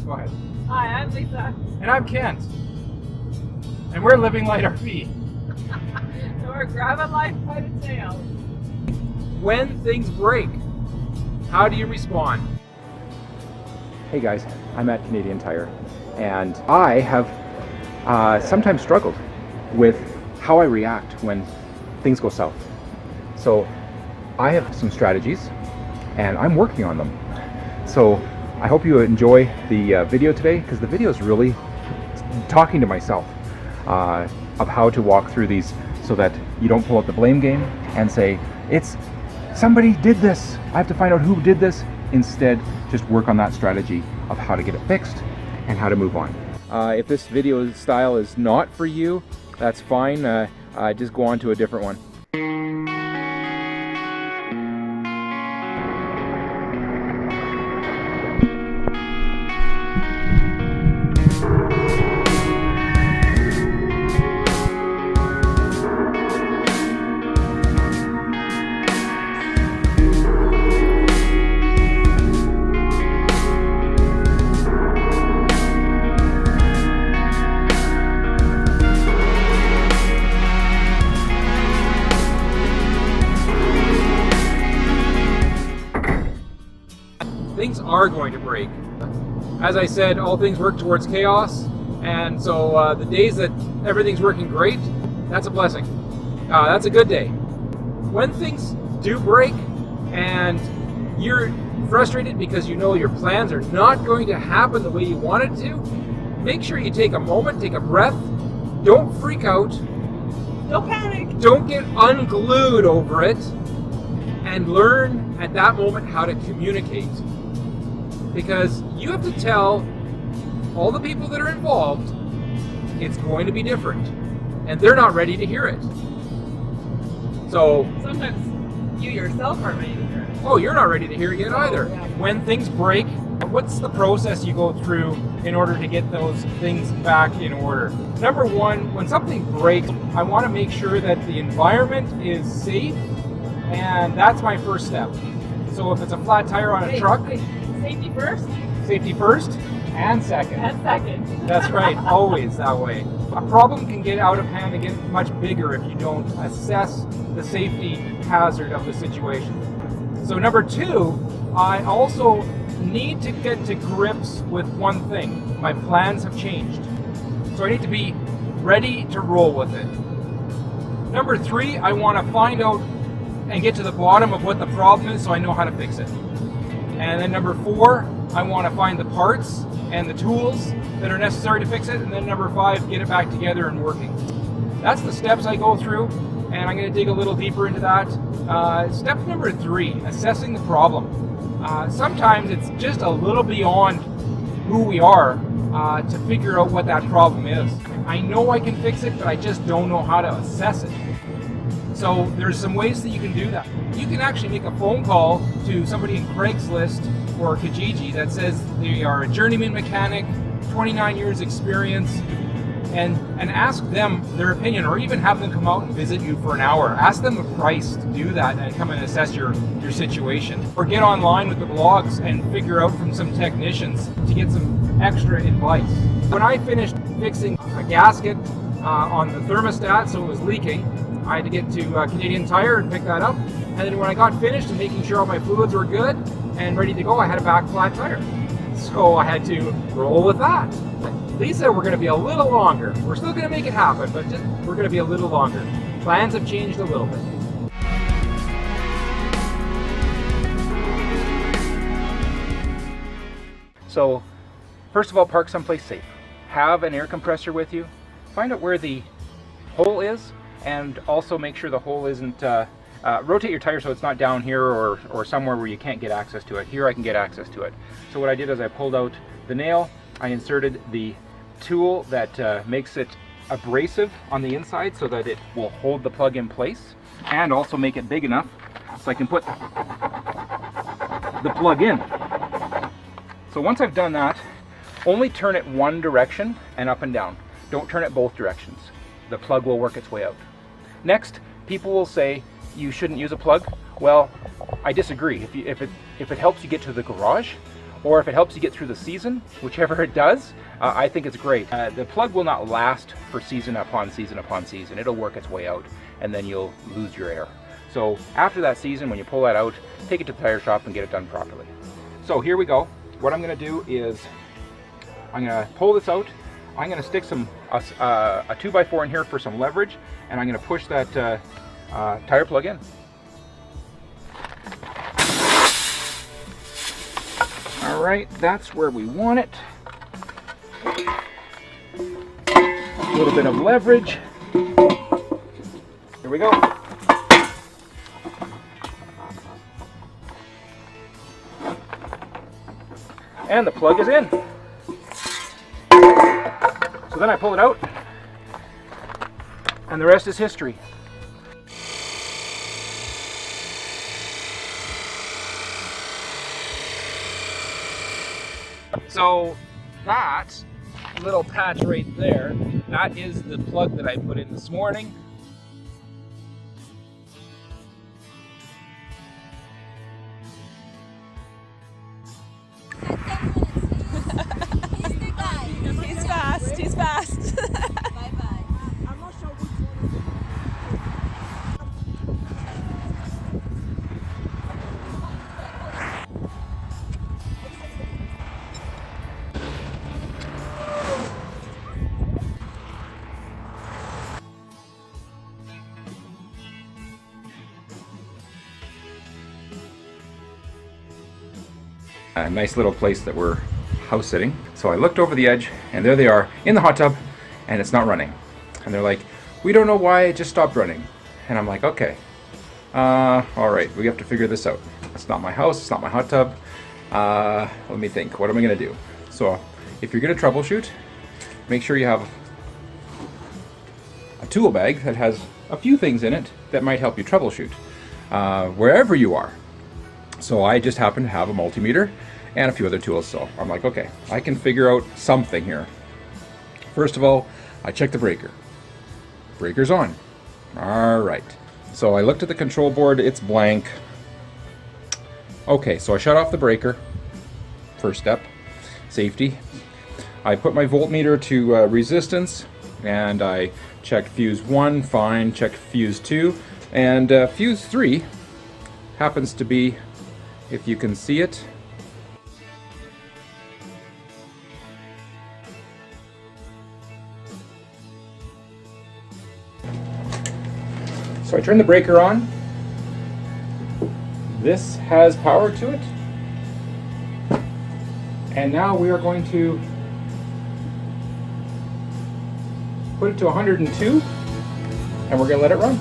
Go ahead. Hi, I'm Lisa. And I'm Kent. And we're living light RV. So we're grabbing life by the tail. When things break, how do you respond? Hey guys, I'm at Canadian Tire, and I have sometimes struggled with how I react when things go south. So I have some strategies, and I'm working on them. So I hope you enjoy the video today, because the video is really talking to myself of how to walk through these so that you don't pull out the blame game and say, it's somebody did this, I have to find out who did this. Instead, just work on that strategy of how to get it fixed and how to move on. If this video style is not for you, that's fine. Just go on to a different one. Things are going to break. As I said, all things work towards chaos, and so the days that everything's working great, that's a blessing. That's a good day. When things do break and you're frustrated because you know your plans are not going to happen the way you wanted to, make sure you take a moment, take a breath, don't freak out, Don't panic. don't get unglued over it, and learn at that moment how to communicate. Because you have to tell all the people that are involved it's going to be different, and they're not ready to hear it. So Sometimes you yourself aren't ready to hear it. oh, you're not ready to hear it yet either. Yeah. When things break, what's the process you go through in order to get those things back in order? Number one, when something breaks, I want to make sure that the environment is safe, and that's my first step. So if it's a flat tire on a truck, Safety first safety first and second. and second. That's right, always that way. A problem can get out of hand and get much bigger if you don't assess the safety hazard of the situation. So number two, I also need to get to grips with one thing. My plans have changed. So I need to be ready to roll with it. Number three, I want to find out and get to the bottom of what the problem is so I know how to fix it. And then number four, I want to find the parts and the tools that are necessary to fix it. And then number five, get it back together and working. That's the steps I go through, and I'm going to dig a little deeper into that. Step number three, assessing the problem. Sometimes it's just a little beyond who we are to figure out what that problem is. I know I can fix it, but I just don't know how to assess it. So there's some ways that you can do that. You can actually make a phone call to somebody in Craigslist or Kijiji that says they are a journeyman mechanic, 29 years experience, and ask them their opinion, or even have them come out and visit you for an hour. Ask them a price to do that and come and assess your situation. Or get online with the blogs and figure out from some technicians to get some extra advice. When I finished fixing a gasket on the thermostat, so it was leaking, I had to get to Canadian Tire and pick that up. And then when I got finished and making sure all my fluids were good and ready to go, I had a back flat tire. So I had to roll with that. Lisa, we're going to be a little longer. We're still going to make it happen, but we're going to be a little longer. Plans have changed a little bit. So, first of all, park someplace safe. Have an air compressor with you. Find out where the hole is, and also make sure the hole isn't, rotate your tire so it's not down here or somewhere where you can't get access to it. Here I can get access to it. So what I did is I pulled out the nail, I inserted the tool that makes it abrasive on the inside so that it will hold the plug in place, and also make it big enough so I can put the plug in. So once I've done that, only turn it one direction and up and down. Don't turn it both directions. The plug will work its way out. Next, people will say you shouldn't use a plug. Well, I disagree. If it helps you get to the garage, or if it helps you get through the season, whichever it does, I think it's great. The plug will not last for season upon season upon season. It'll work its way out, and then you'll lose your air. So after that season, when you pull that out, take it to the tire shop and get it done properly. So here we go. What I'm going to do is I'm going to pull this out. I'm going to stick a 2x4 in here for some leverage, and I'm going to push that tire plug in. All right, that's where we want it. A little bit of leverage. Here we go. And the plug is in. So then I pull it out, and the rest is history. So that little patch right there, that is the plug that I put in this morning. He's fast. He's fast. Bye-bye. I'm not sure which A nice little place that we're house sitting. So I looked over the edge, and there they are in the hot tub, and it's not running. And they're like, we don't know why it just stopped running. And I'm like, okay, all right, we have to figure this out. It's not my house, it's not my hot tub. Let me think, what am I gonna do? So if you're gonna troubleshoot, make sure you have a tool bag that has a few things in it that might help you troubleshoot wherever you are. So I just happen to have a multimeter and a few other tools, so I'm like, okay, I can figure out something here. First of all, I checked the breaker. Breaker's on. All right. So I looked at the control board, it's blank. Okay, so I shut off the breaker. First step, safety. I put my voltmeter to resistance, and I checked fuse 1, fine, checked fuse 2, and fuse 3 happens to be, if you can see it, so I turn the breaker on. This has power to it. And now we are going to put it to 102, and we're going to let it run.